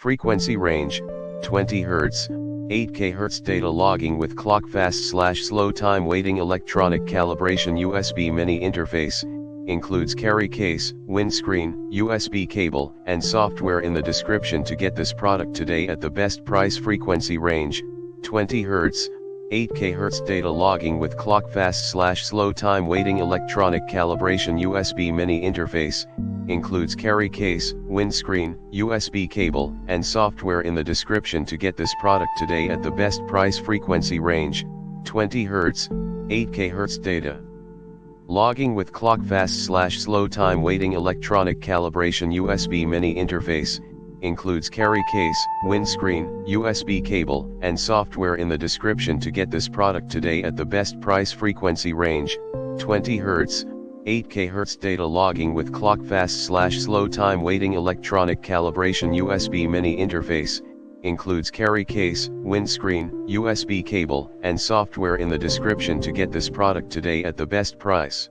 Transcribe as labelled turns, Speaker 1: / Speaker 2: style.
Speaker 1: Frequency range, 20 Hz, 8 kHz data logging with clock fast/slow time waiting electronic calibration USB mini interface, includes carry case, windscreen, USB cable, and software in the description to get this product today at the best price. Frequency range, 20 Hz, 8 kHz data logging with clock fast/slow time waiting electronic calibration USB mini interface, includes carry case, windscreen, USB cable, and software in the description to get this product today at the best price. Frequency range, 20 Hz, 8 kHz data logging with clock fast/slow time waiting electronic calibration USB mini interface, includes carry case, windscreen, USB cable, and software in the description to get this product today at the best price. Frequency range, 20 Hz, 8 kHz data logging with clock fast/slow time waiting electronic calibration USB mini interface, includes carry case, windscreen, USB cable, and software in the description to get this product today at the best price.